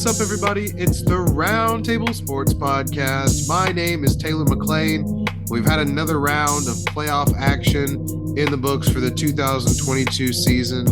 up, everybody? It's the Roundtable Sports Podcast. My name is Taylor McLean. We've had another round of playoff action in the books for the 2022 season.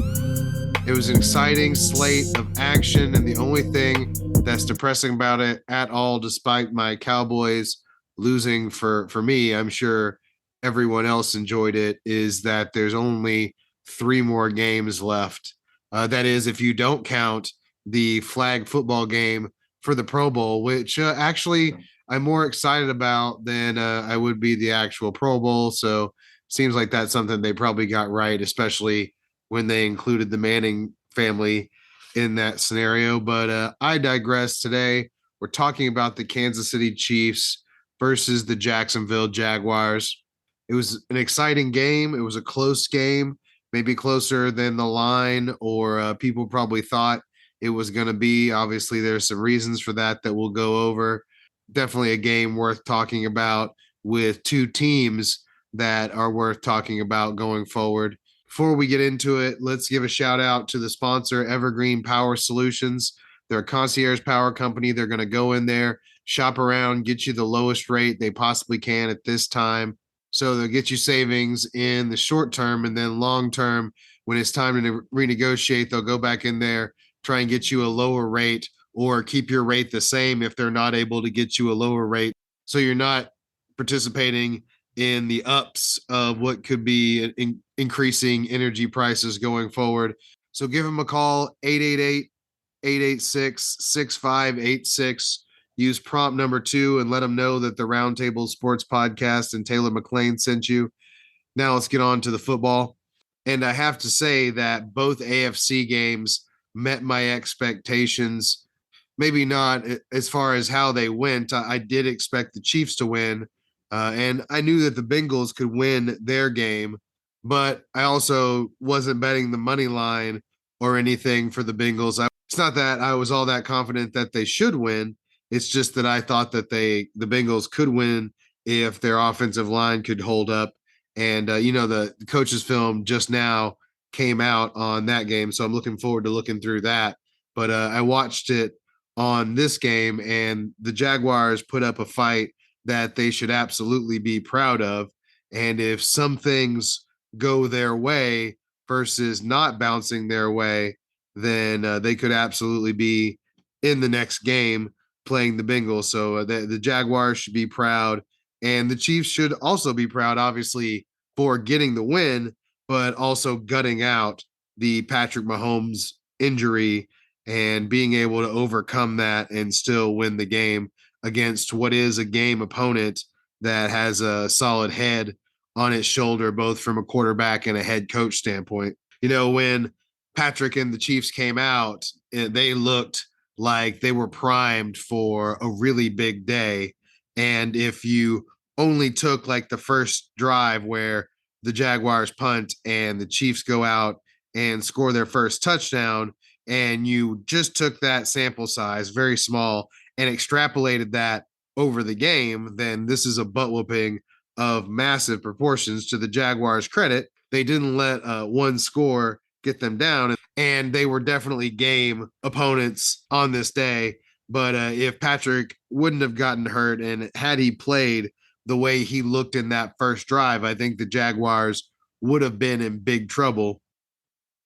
It was an exciting slate of action, and the only thing that's depressing about it at all, despite my Cowboys losing for me, I'm sure everyone else enjoyed it, is that there's only 3 more games left. That is, if you don't count the flag football game for the Pro Bowl, which actually I'm more excited about than I would be the actual Pro Bowl. So seems like that's something they probably got right, especially when they included the Manning family in that scenario. But I digress. Today, we're talking about the Kansas City Chiefs versus the Jacksonville Jaguars. It was an exciting game. It was a close game, maybe closer than the line or people probably thought it was going to be. Obviously, there's some reasons for that we'll go over. Definitely a game worth talking about with 2 teams that are worth talking about going forward. Before we get into it, let's give a shout out to the sponsor, Evergreen Power Solutions. They're a concierge power company. They're going to go in there, shop around, get you the lowest rate they possibly can at this time. So they'll get you savings in the short term, and then long term, when it's time to renegotiate, they'll go back in there, try and get you a lower rate or keep your rate the same if they're not able to get you a lower rate. So you're not participating in the ups of what could be increasing energy prices going forward. So give them a call, 888-886-6586. Use prompt number 2 and let them know that the Roundtable Sports Podcast and Taylor McLean sent you. Now let's get on to the football. And I have to say that both AFC games met my expectations. Maybe not as far as how they went. I did expect the Chiefs to win. And I knew that the Bengals could win their game, but I also wasn't betting the money line or anything for the Bengals. It's not that I was all that confident that they should win. It's just that I thought that the Bengals could win if their offensive line could hold up. And, the coach's film just now came out on that game, so I'm looking forward to looking through that. But I watched it on this game, and the Jaguars put up a fight that they should absolutely be proud of. And if some things go their way versus not bouncing their way, then they could absolutely be in the next game playing the Bengals. So the Jaguars should be proud, and the Chiefs should also be proud, obviously, for getting the win, but also gutting out the Patrick Mahomes injury and being able to overcome that and still win the game against what is a game opponent that has a solid head on its shoulder, both from a quarterback and a head coach standpoint. When Patrick and the Chiefs came out, they looked like they were primed for a really big day. And if you only took like the first drive where the Jaguars punt and the Chiefs go out and score their first touchdown, and you just took that sample size, very small, and extrapolated that over the game, then this is a butt whooping of massive proportions. To the Jaguars' credit, they didn't let one score get them down, and they were definitely game opponents on this day. But if Patrick wouldn't have gotten hurt and had he played the way he looked in that first drive, I think the Jaguars would have been in big trouble.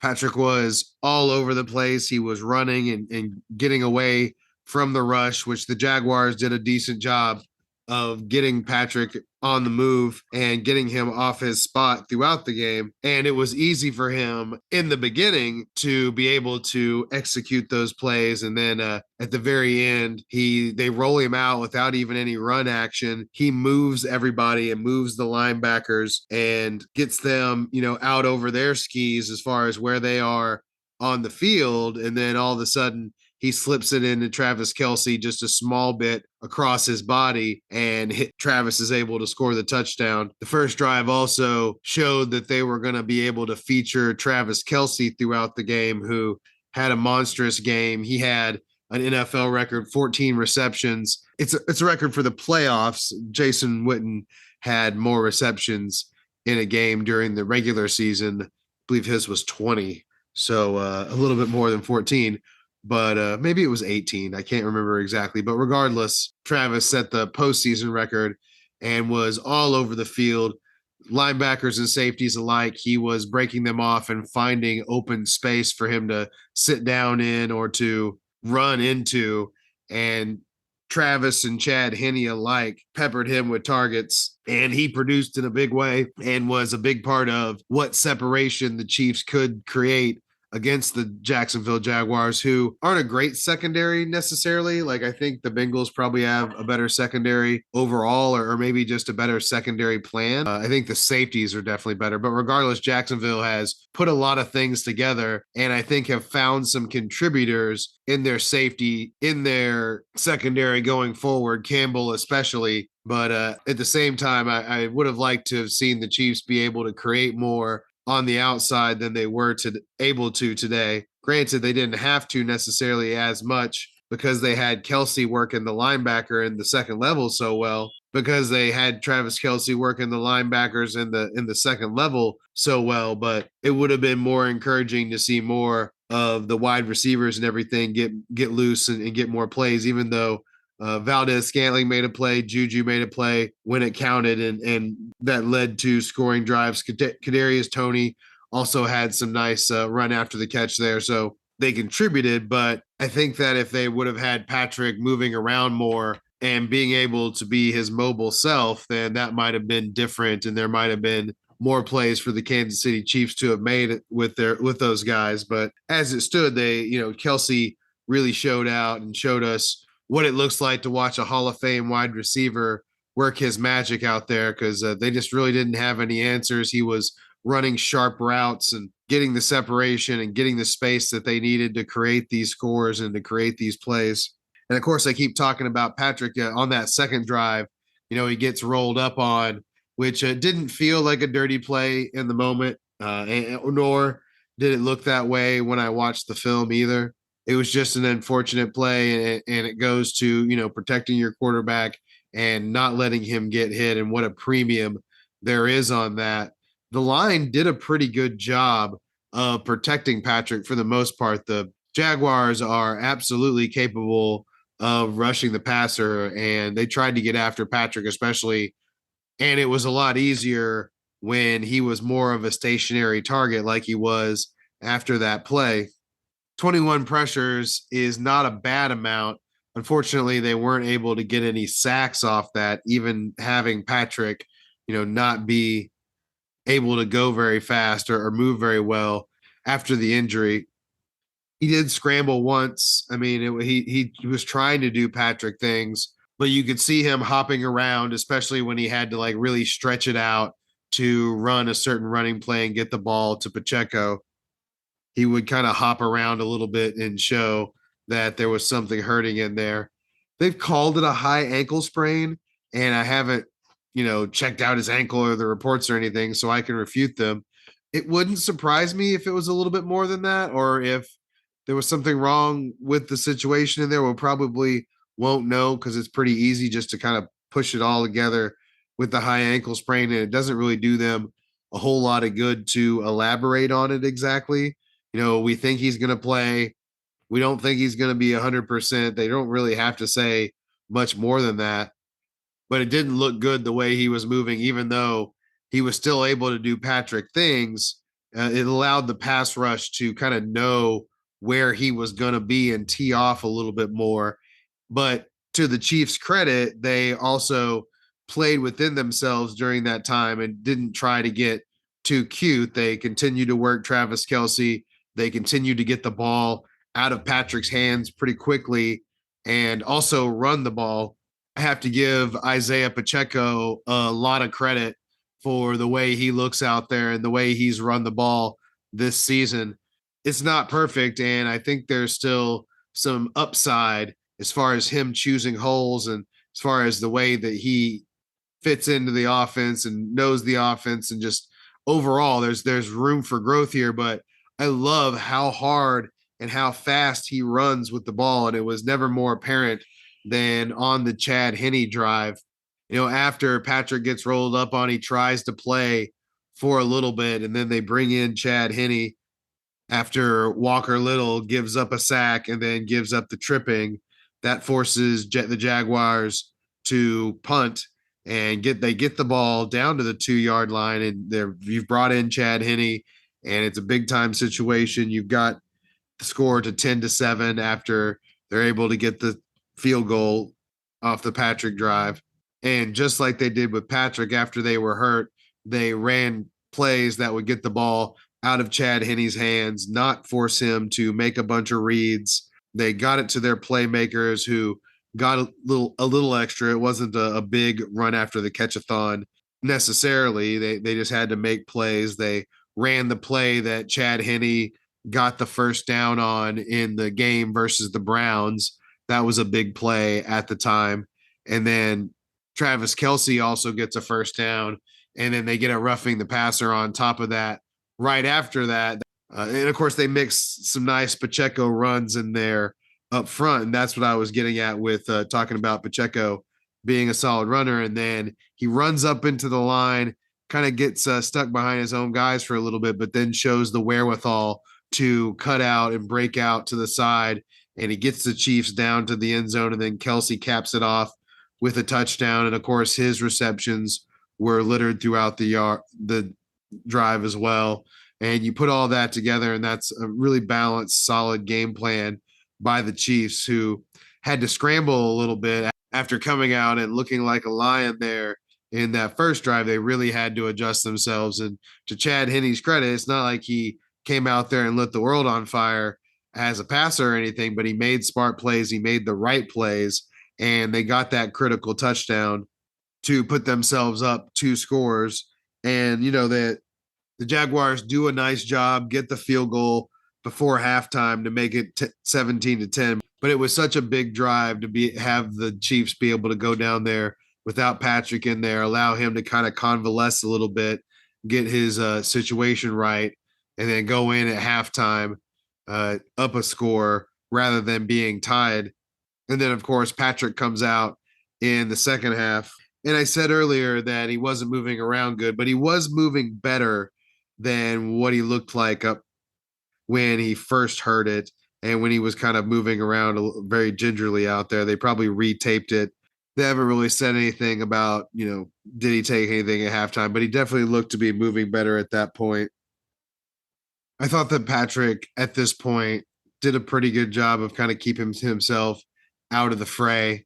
Patrick was all over the place. He was running and getting away from the rush, which the Jaguars did a decent job of getting Patrick on the move and getting him off his spot throughout the game. And it was easy for him in the beginning to be able to execute those plays. And then at the very end, they roll him out without even any run action. He moves everybody and moves the linebackers and gets them, out over their skis as far as where they are on the field. And then all of a sudden, he slips it into Travis Kelce just a small bit across his body, and Travis is able to score the touchdown. The first drive also showed that they were going to be able to feature Travis Kelce throughout the game, who had a monstrous game. He had an NFL record, 14 receptions. It's a record for the playoffs. Jason Witten had more receptions in a game during the regular season. I believe his was 20, so a little bit more than 14. but maybe it was 18. I can't remember exactly. But regardless, Travis set the postseason record and was all over the field. Linebackers and safeties alike, he was breaking them off and finding open space for him to sit down in or to run into. And Travis and Chad Henne alike peppered him with targets, and he produced in a big way and was a big part of what separation the Chiefs could create against the Jacksonville Jaguars, who aren't a great secondary necessarily. Like, I think the Bengals probably have a better secondary overall, or maybe just a better secondary plan. I think the safeties are definitely better, but regardless, Jacksonville has put a lot of things together, and I think have found some contributors in their safety, in their secondary going forward, Campbell especially. But at the same time, I would have liked to have seen the Chiefs be able to create more on the outside than they were able to today. Granted, they didn't have to necessarily as much because they had Kelce working the linebacker in the second level so well, because they had Travis Kelce working the linebackers in the second level so well. But it would have been more encouraging to see more of the wide receivers and everything get loose and get more plays, even though Valdez-Scantling made a play, Juju made a play when it counted, and that led to scoring drives. Kadarius Toney also had some nice run after the catch there, so they contributed. But I think that if they would have had Patrick moving around more and being able to be his mobile self, then that might have been different, and there might have been more plays for the Kansas City Chiefs to have made with those guys. But as it stood, Kelce really showed out and showed us what it looks like to watch a Hall of Fame wide receiver work his magic out there, because they just really didn't have any answers. He was running sharp routes and getting the separation and getting the space that they needed to create these scores and to create these plays. And of course, I keep talking about Patrick on that second drive. He gets rolled up on, which didn't feel like a dirty play in the moment, nor did it look that way when I watched the film either. It was just an unfortunate play, and it goes to protecting your quarterback and not letting him get hit, and what a premium there is on that. The line did a pretty good job of protecting Patrick for the most part. The Jaguars are absolutely capable of rushing the passer, and they tried to get after Patrick especially, and it was a lot easier when he was more of a stationary target like he was after that play. 21 pressures is not a bad amount. Unfortunately, they weren't able to get any sacks off that, even having Patrick, not be able to go very fast or move very well after the injury. He did scramble once. I mean, he was trying to do Patrick things, but you could see him hopping around, especially when he had to like really stretch it out to run a certain running play and get the ball to Pacheco. He would kind of hop around a little bit and show that there was something hurting in there. They've called it a high ankle sprain, and I haven't, checked out his ankle or the reports or anything, so I can refute them. It wouldn't surprise me if it was a little bit more than that, or if there was something wrong with the situation in there. We'll probably won't know, because it's pretty easy just to kind of push it all together with the high ankle sprain, and it doesn't really do them a whole lot of good to elaborate on it exactly. We think he's going to play. We don't think he's going to be 100%. They don't really have to say much more than that. But it didn't look good the way he was moving, even though he was still able to do Patrick things. It allowed the pass rush to kind of know where he was going to be and tee off a little bit more. But to the Chiefs' credit, they also played within themselves during that time and didn't try to get too cute. They continued to work Travis Kelce. They continued to get the ball out of Patrick's hands pretty quickly and also run the ball. I have to give Isaiah Pacheco a lot of credit for the way he looks out there and the way he's run the ball this season. It's not perfect, and I think there's still some upside as far as him choosing holes and as far as the way that he fits into the offense and knows the offense, and just overall there's room for growth here. But I love how hard and how fast he runs with the ball, and it was never more apparent than on the Chad Henne drive. After Patrick gets rolled up on, he tries to play for a little bit, and then they bring in Chad Henne, after Walker Little gives up a sack and then gives up the tripping. That forces the Jaguars to punt and get the ball down to the 2-yard line, and you've brought in Chad Henne, and it's a big time situation. You've got the score to 10-7 after they're able to get the field goal off the Patrick drive. And just like they did with Patrick after they were hurt, they ran plays that would get the ball out of Chad Henne's hands, not force him to make a bunch of reads. They got it to their playmakers who got a little extra. It wasn't a big run after the catch-a-thon necessarily. They just had to make plays. They ran the play that Chad Henne got the first down on in the game versus the Browns. That was a big play at the time. And then Travis Kelce also gets a first down, and then they get a roughing the passer on top of that right after that. And of course, they mix some nice Pacheco runs in there up front. And that's what I was getting at with talking about Pacheco being a solid runner. And then he runs up into the line, kind of gets stuck behind his own guys for a little bit, but then shows the wherewithal to cut out and break out to the side. And he gets the Chiefs down to the end zone. And then Kelce caps it off with a touchdown. And of course, his receptions were littered throughout the drive as well. And you put all that together, and that's a really balanced, solid game plan by the Chiefs, who had to scramble a little bit after coming out and looking like a lion there in that first drive. They really had to adjust themselves. And to Chad Henne's credit, it's not like he came out there and lit the world on fire as a passer or anything, but he made smart plays. He made the right plays, and they got that critical touchdown to put themselves up 2 scores. And, that the Jaguars do a nice job, get the field goal before halftime to make it 17-10. But it was such a big drive to have the Chiefs be able to go down there without Patrick in there, allow him to kind of convalesce a little bit, get his situation right, and then go in at halftime up a score rather than being tied. And then, of course, Patrick comes out in the second half. And I said earlier that he wasn't moving around good, but he was moving better than what he looked like up when he first heard it and when he was kind of moving around very gingerly out there. They probably retaped it. They haven't really said anything about, did he take anything at halftime, but he definitely looked to be moving better at that point. I thought that Patrick at this point did a pretty good job of kind of keeping himself out of the fray.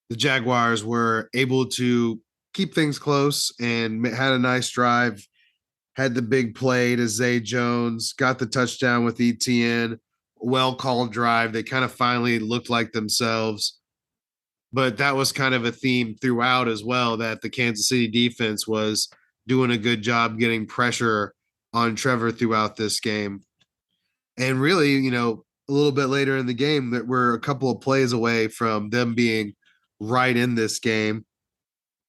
The Jaguars were able to keep things close and had a nice drive, had the big play to Zay Jones, got the touchdown with ETN, well-called drive. They kind of finally looked like themselves. But that was kind of a theme throughout as well, that the Kansas City defense was doing a good job getting pressure on Trevor throughout this game. And really, a little bit later in the game, that we're a couple of plays away from them being right in this game.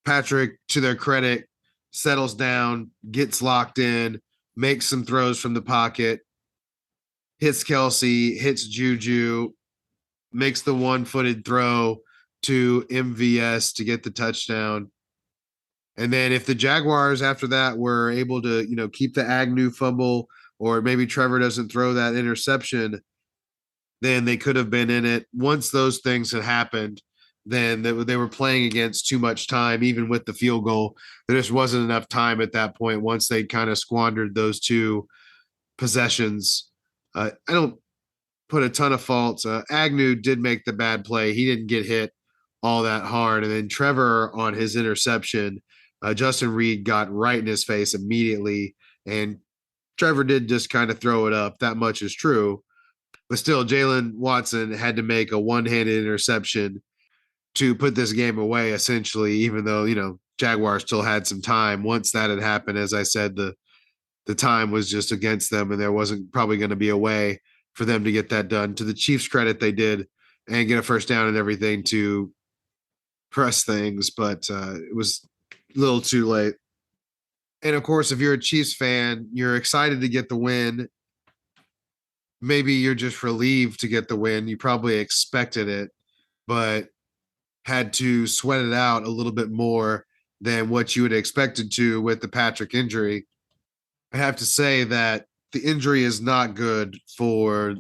Patrick, to their credit, settles down, gets locked in, makes some throws from the pocket, hits Kelce, hits Juju, makes the one-footed throw to MVS to get the touchdown. And then if the Jaguars after that were able to, keep the Agnew fumble, or maybe Trevor doesn't throw that interception, then they could have been in it. Once those things had happened, then they were playing against too much time, even with the field goal. There just wasn't enough time at that point once they kind of squandered those 2 possessions. I don't put a ton of faults. Agnew did make the bad play. He didn't get hit all that hard. And then Trevor on his interception, Justin Reed got right in his face immediately. And Trevor did just kind of throw it up. That much is true. But still, Jalen Watson had to make a one-handed interception to put this game away, essentially, even though, Jaguars still had some time. Once that had happened, as I said, the time was just against them, and there wasn't probably going to be a way for them to get that done. To the Chiefs' credit, they did, and get a first down and everything to press things, but it was a little too late. And of course, if you're a Chiefs fan, you're excited to get the win. Maybe you're just relieved to get the win. You probably expected it, but had to sweat it out a little bit more than what you would have expected to with the Patrick injury. I have to say that the injury is not good for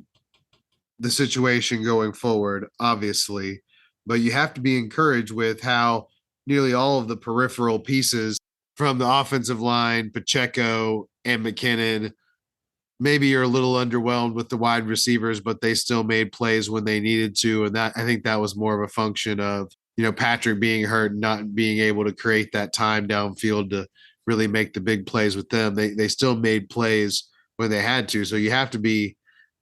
the situation going forward, obviously, but you have to be encouraged with how nearly all of the peripheral pieces from the offensive line, Pacheco and McKinnon, maybe you're a little underwhelmed with the wide receivers, but they still made plays when they needed to. And that I think that was more of a function of, Patrick being hurt and not being able to create that time downfield to really make the big plays with them. They still made plays when they had to. So you have to be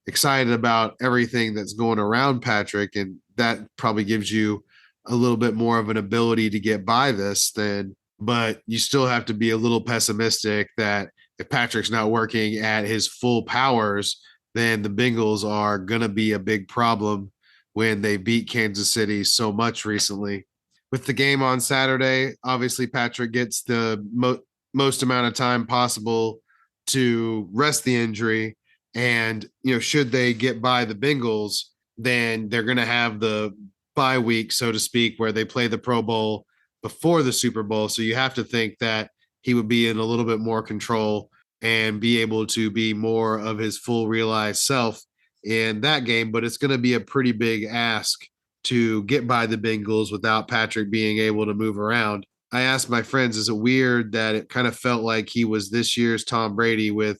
excited about everything that's going around Patrick. And that probably gives you a little bit more of an ability to get by this than, but you still have to be a little pessimistic that if Patrick's not working at his full powers, then the Bengals are going to be a big problem when they beat Kansas City so much recently. With the game on Saturday, obviously Patrick gets the most amount of time possible to rest the injury. And, should they get by the Bengals, then they're going to have the bye week, so to speak, where they play the Pro Bowl before the Super Bowl. So you have to think that he would be in a little bit more control and be able to be more of his full realized self in that game. But it's going to be a pretty big ask to get by the Bengals without Patrick being able to move around. I asked my friends, is it weird that it kind of felt like he was this year's Tom Brady with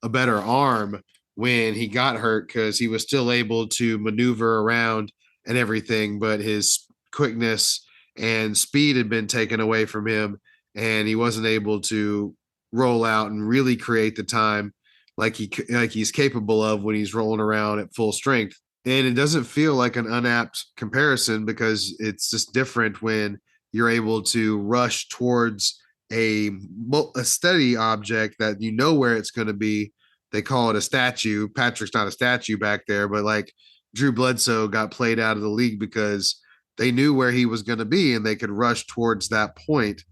a better arm when he got hurt, because he was still able to maneuver around and everything, but his quickness and speed had been taken away from him, and he wasn't able to roll out and really create the time like he's capable of when he's rolling around at full strength. And it doesn't feel like an unapt comparison, because it's just different when you're able to rush towards a steady object that you know where it's going to be. They call it a statue. Patrick's not a statue back there, but like Drew Bledsoe got played out of the league because they knew where he was going to be and they could rush towards that point.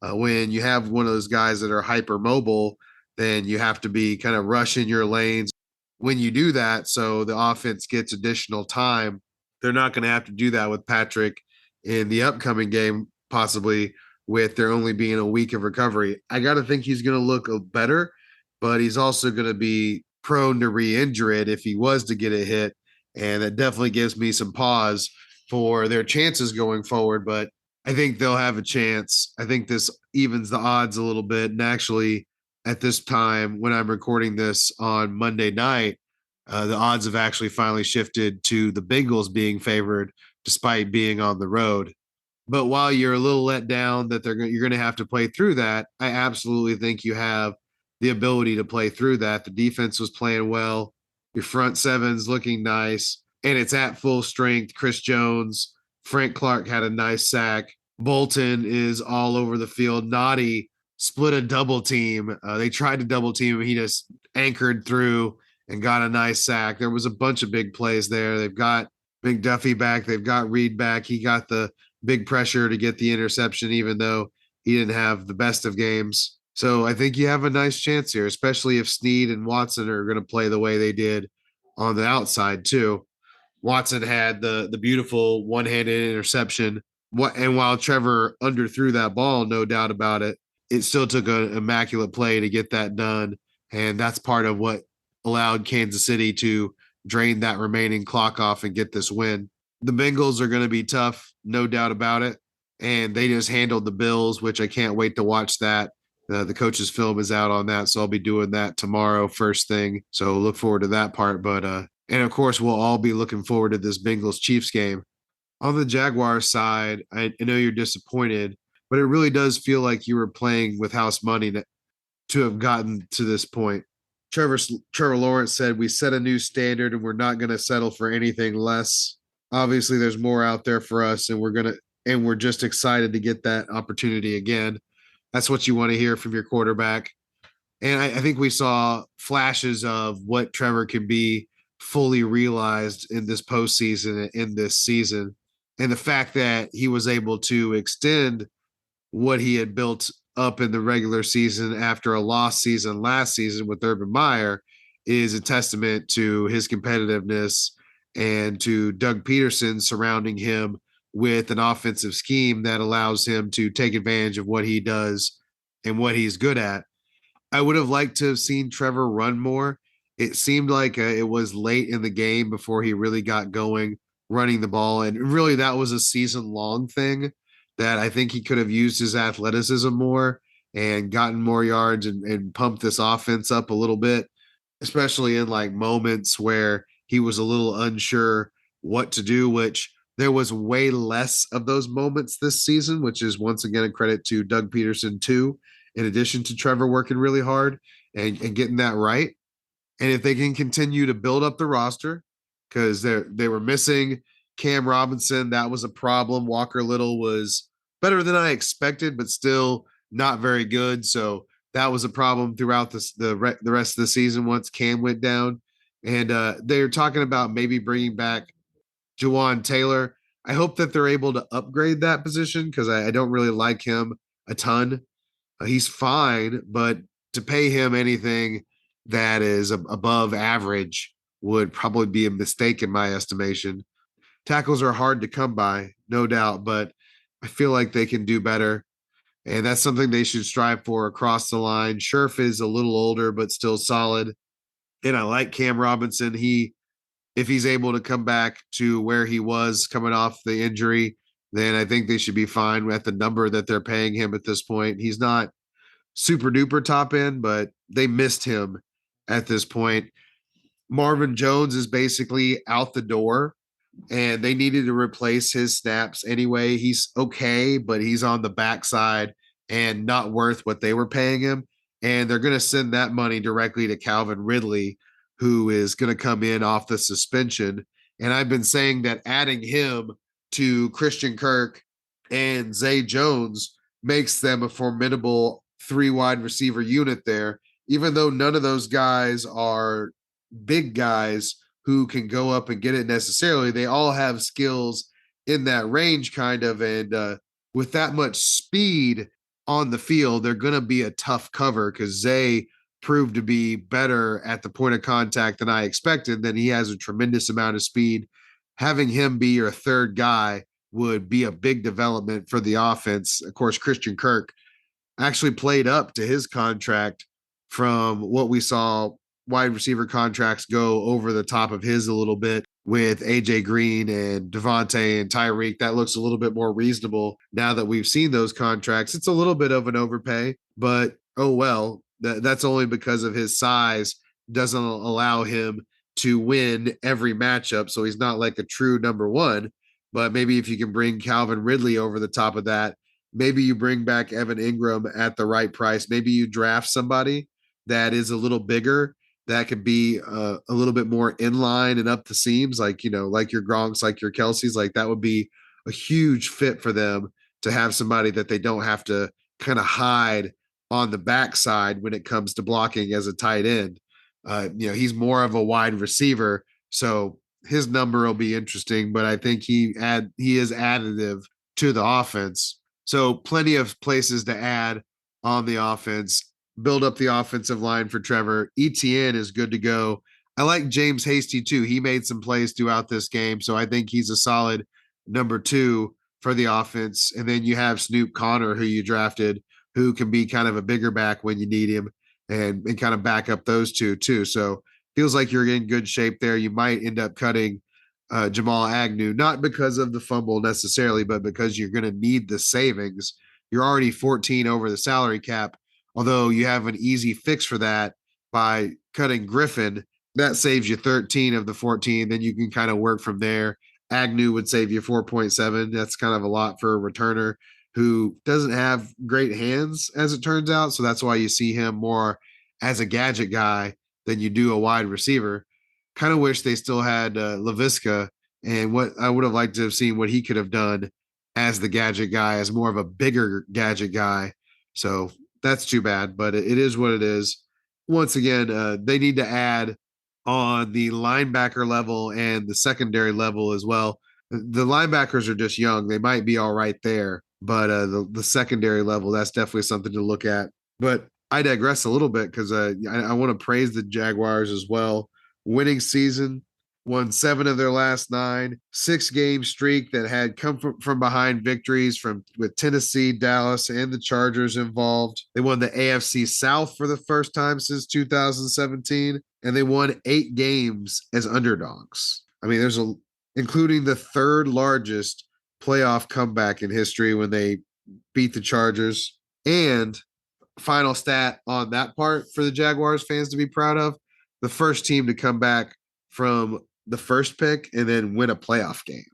When you have one of those guys that are hyper mobile, then you have to be kind of rushing your lanes when you do that. So the offense gets additional time. They're not going to have to do that with Patrick in the upcoming game, possibly, with there only being a week of recovery. I got to think he's going to look better, but he's also going to be prone to re-injure it if he was to get a hit. And that definitely gives me some pause for their chances going forward. But I think they'll have a chance. I think this evens the odds a little bit. And actually, at this time, when I'm recording this on Monday night, the odds have actually finally shifted to the Bengals being favored despite being on the road. But while you're a little let down that you're going to have to play through that, I absolutely think you have the ability to play through that. The defense was playing well. Your front seven's looking nice, and it's at full strength. Chris Jones, Frank Clark had a nice sack. Bolton is all over the field. Noddy split a double team. They tried to double team him. He just anchored through and got a nice sack. There was a bunch of big plays there. They've got McDuffie back. They've got Reed back. He got the big pressure to get the interception, even though he didn't have the best of games. So I think you have a nice chance here, especially if Snead and Watson are going to play the way they did on the outside too. Watson had the beautiful one-handed interception. And while Trevor underthrew that ball, no doubt about it, it still took an immaculate play to get that done. And that's part of what allowed Kansas City to drain that remaining clock off and get this win. The Bengals are going to be tough, no doubt about it. And they just handled the Bills, which I can't wait to watch that. The coach's film is out on that, so I'll be doing that tomorrow first thing. So look forward to that part. But and of course, we'll all be looking forward to this Bengals Chiefs game. On the Jaguars side, I know you're disappointed, but it really does feel like you were playing with house money to have gotten to this point. Trevor Lawrence said, "We set a new standard and we're not going to settle for anything less. Obviously, there's more out there for us, and we're just excited to get that opportunity again." That's what you want to hear from your quarterback. And I think we saw flashes of what Trevor can be fully realized in this postseason, in this season. And the fact that he was able to extend what he had built up in the regular season after a lost season last season with Urban Meyer is a testament to his competitiveness and to Doug Peterson surrounding him with an offensive scheme that allows him to take advantage of what he does and what he's good at. I would have liked to have seen Trevor run more. It seemed like it was late in the game before he really got going running the ball. And really, that was a season long thing that I think he could have used his athleticism more and gotten more yards and pumped this offense up a little bit, especially in like moments where he was a little unsure what to do, which there was way less of those moments this season, which is once again a credit to Doug Peterson, too, in addition to Trevor working really hard and getting that right. And if they can continue to build up the roster, because they were missing Cam Robinson, that was a problem. Walker Little was better than I expected, but still not very good. So that was a problem throughout the rest of the season once Cam went down. And they're talking about maybe bringing back Jawan Taylor. I hope that they're able to upgrade that position because I don't really like him a ton. He's fine, but to pay him anything that is above average would probably be a mistake in my estimation. Tackles are hard to come by, no doubt, but I feel like they can do better. And that's something they should strive for across the line. Scherf is a little older, but still solid. And I like Cam Robinson. If he's able to come back to where he was coming off the injury, then I think they should be fine at the number that they're paying him at this point. He's not super duper top end, but they missed him at this point. Marvin Jones is basically out the door and they needed to replace his snaps anyway. He's okay, but he's on the backside and not worth what they were paying him. And they're going to send that money directly to Calvin Ridley, who is going to come in off the suspension. And I've been saying that adding him to Christian Kirk and Zay Jones makes them a formidable three wide receiver unit there, even though none of those guys are big guys who can go up and get it necessarily. They all have skills in that range, kind of. And with that much speed on the field, they're going to be a tough cover because Zay proved to be better at the point of contact than I expected. Then he has a tremendous amount of speed. Having him be your third guy would be a big development for the offense. Of course, Christian Kirk actually played up to his contract from what we saw wide receiver contracts go over the top of his a little bit with AJ Green and Devontae and Tyreek. That looks a little bit more reasonable now that we've seen those contracts. It's a little bit of an overpay, but oh well. That's only because of his size doesn't allow him to win every matchup. So he's not like a true number one. But maybe if you can bring Calvin Ridley over the top of that, maybe you bring back Evan Ingram at the right price. Maybe you draft somebody that is a little bigger that could be a little bit more in line and up the seams, like, like your Gronks, like your Kelce's, like that would be a huge fit for them to have somebody that they don't have to kind of hide on the backside when it comes to blocking as a tight end. He's more of a wide receiver, so his number will be interesting, but I think he is additive to the offense. So plenty of places to add on the offense. Build up the offensive line for Trevor. ETN is good to go. I like James Hasty too. He made some plays throughout this game, so I think he's a solid number two for the offense. And then you have Snoop Connor, who you drafted, who can be kind of a bigger back when you need him and kind of back up those two too. So feels like you're in good shape there. You might end up cutting Jamal Agnew, not because of the fumble necessarily, but because you're going to need the savings. You're already 14 over the salary cap, although you have an easy fix for that by cutting Griffin. That saves you 13 of the 14. Then you can kind of work from there. Agnew would save you 4.7. That's kind of a lot for a returner who doesn't have great hands, as it turns out. So that's why you see him more as a gadget guy than you do a wide receiver. Kind of wish they still had LaVisca, and what I would have liked to have seen what he could have done as the gadget guy, as more of a bigger gadget guy. So that's too bad, but it is what it is. Once again, they need to add on the linebacker level and the secondary level as well. The linebackers are just young. They might be all right there, but the secondary level, that's definitely something to look at. But I digress a little bit because I want to praise the Jaguars as well. Winning season, won 7 of their last 9, 6-game streak that had come from behind victories with Tennessee, Dallas, and the Chargers involved. They won the AFC South for the first time since 2017. and they won 8 games as underdogs. I mean, including the third largest playoff comeback in history when they beat the Chargers. And final stat on that part for the Jaguars fans to be proud of, the first team to come back from the first pick and then win a playoff game.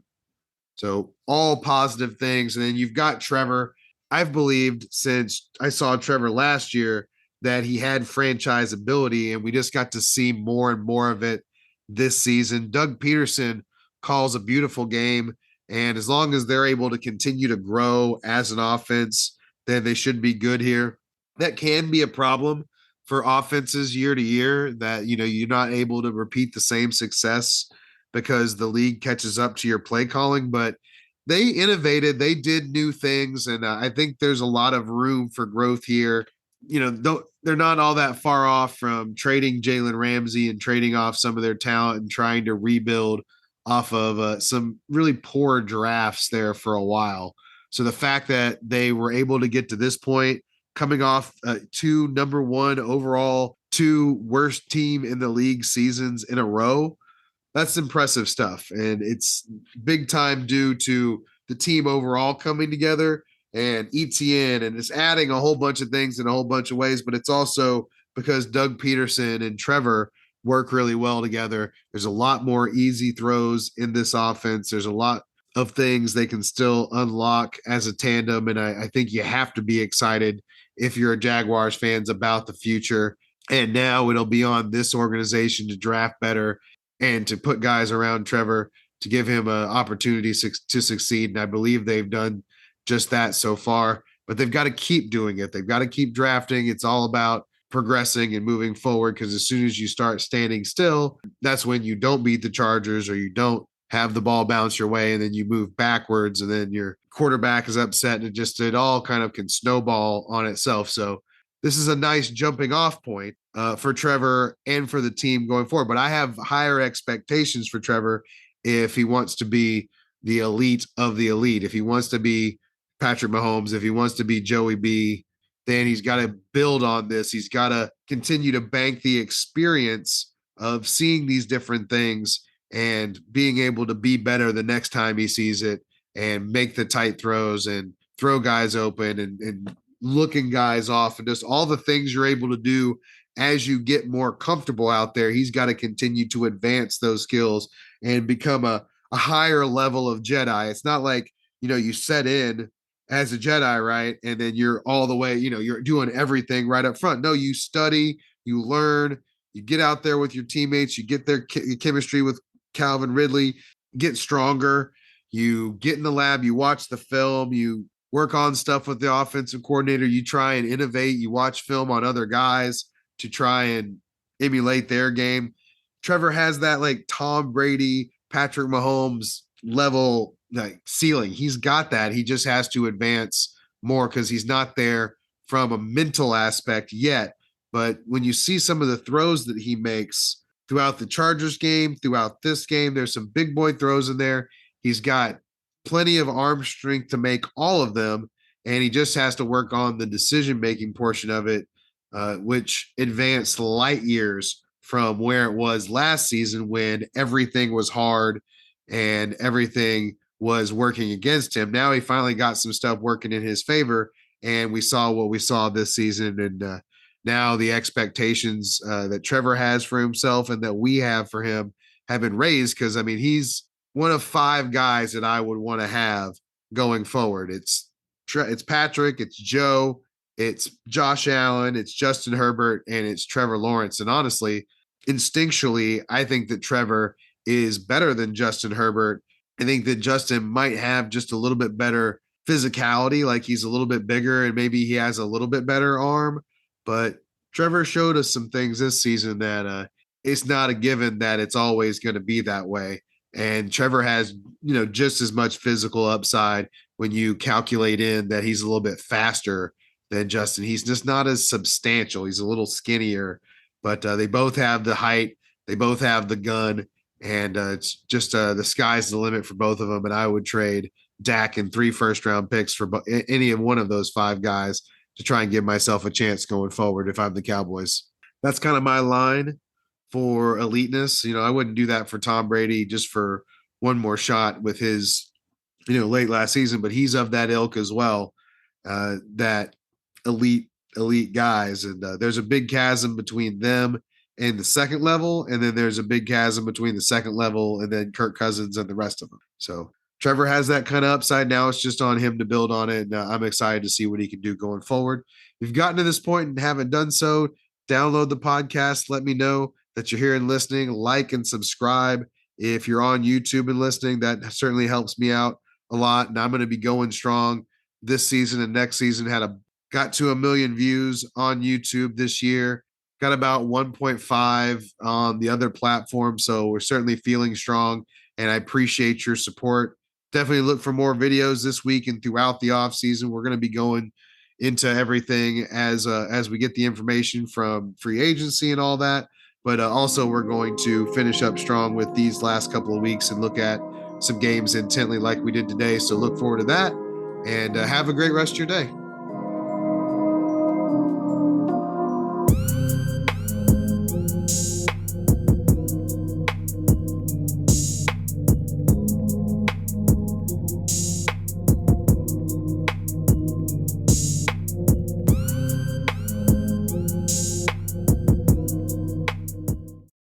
So all positive things. And then you've got Trevor. I've believed since I saw Trevor last year that he had franchise ability, and we just got to see more and more of it this season. Doug Peterson calls a beautiful game, and as long as they're able to continue to grow as an offense, then they should be good here. That can be a problem for offenses year to year, that you're not able to repeat the same success because the league catches up to your play calling. But they innovated, they did new things, and I think there's a lot of room for growth here. They're not all that far off from trading Jalen Ramsey and trading off some of their talent and trying to rebuild off of some really poor drafts there for a while. So the fact that they were able to get to this point, coming off 2 number 1 overall, 2 worst team in the league seasons in a row, that's impressive stuff. And it's big time due to the team overall coming together and ETN, and it's adding a whole bunch of things in a whole bunch of ways, but it's also because Doug Peterson and Trevor work really well together. There's a lot more easy throws in this offense. There's a lot of things they can still unlock as a tandem. And I think you have to be excited if you're a Jaguars fans about the future. And now it'll be on this organization to draft better and to put guys around Trevor to give him an opportunity to succeed. And I believe they've done just that so far, but they've got to keep doing it. They've got to keep drafting. It's all about progressing and moving forward, because as soon as you start standing still, that's when you don't beat the Chargers or you don't have the ball bounce your way, and then you move backwards, and then your quarterback is upset, and it all kind of can snowball on itself. So this is a nice jumping off point for Trevor and for the team going forward. But I have higher expectations for Trevor if he wants to be the elite of the elite. If he wants to be Patrick Mahomes, if he wants to be Joey B, then he's got to build on this. He's got to continue to bank the experience of seeing these different things and being able to be better the next time he sees it and make the tight throws and throw guys open and looking guys off, and just all the things you're able to do as you get more comfortable out there. He's got to continue to advance those skills and become a higher level of Jedi. It's not like, you set in as a Jedi, right? And then you're all the way, you're doing everything right up front. No, you study, you learn, you get out there with your teammates, you get their chemistry with Calvin Ridley, get stronger, you get in the lab, you watch the film, you work on stuff with the offensive coordinator, you try and innovate, you watch film on other guys to try and emulate their game. Trevor has that like Tom Brady, Patrick Mahomes level like ceiling. He's got that. He just has to advance more because he's not there from a mental aspect yet. But when you see some of the throws that he makes throughout the Chargers game, throughout this game, there's some big boy throws in there. He's got plenty of arm strength to make all of them, and he just has to work on the decision-making portion of it, which advanced light years from where it was last season when everything was hard and everything was working against him. Now he finally got some stuff working in his favor, and we saw what we saw this season. And now the expectations that Trevor has for himself and that we have for him have been raised, because, I mean, he's one of 5 guys that I would want to have going forward. It's Patrick, it's Joe, it's Josh Allen, it's Justin Herbert, and it's Trevor Lawrence. And honestly, instinctually, I think that Trevor is better than Justin Herbert. I think that Justin might have just a little bit better physicality, like he's a little bit bigger and maybe he has a little bit better arm. But Trevor showed us some things this season that it's not a given that it's always going to be that way. And Trevor has, just as much physical upside when you calculate in that he's a little bit faster than Justin. He's just not as substantial. He's a little skinnier, but they both have the height. They both have the gun, and it's just the sky's the limit for both of them. And I would trade Dak and 3 first-round picks for any of one of those 5 guys to try and give myself a chance going forward if I'm the Cowboys. That's kind of my line for eliteness. I wouldn't do that for Tom Brady just for one more shot with his, late last season, but he's of that ilk as well. That elite guys. And there's a big chasm between them and the second level. And then there's a big chasm between the second level and then Kirk Cousins and the rest of them. So Trevor has that kind of upside. Now it's just on him to build on it. And I'm excited to see what he can do going forward. If you've gotten to this point and haven't done so, download the podcast. Let me know that you're here and listening. Like and subscribe. If you're on YouTube and listening, that certainly helps me out a lot. And I'm going to be going strong this season and next season. Got to 1 million views on YouTube this year. Got about 1.5 on the other platforms. So we're certainly feeling strong, and I appreciate your support. Definitely look for more videos this week and throughout the off season. We're going to be going into everything as we get the information from free agency and all that. But also we're going to finish up strong with these last couple of weeks and look at some games intently like we did today. So look forward to that, and have a great rest of your day.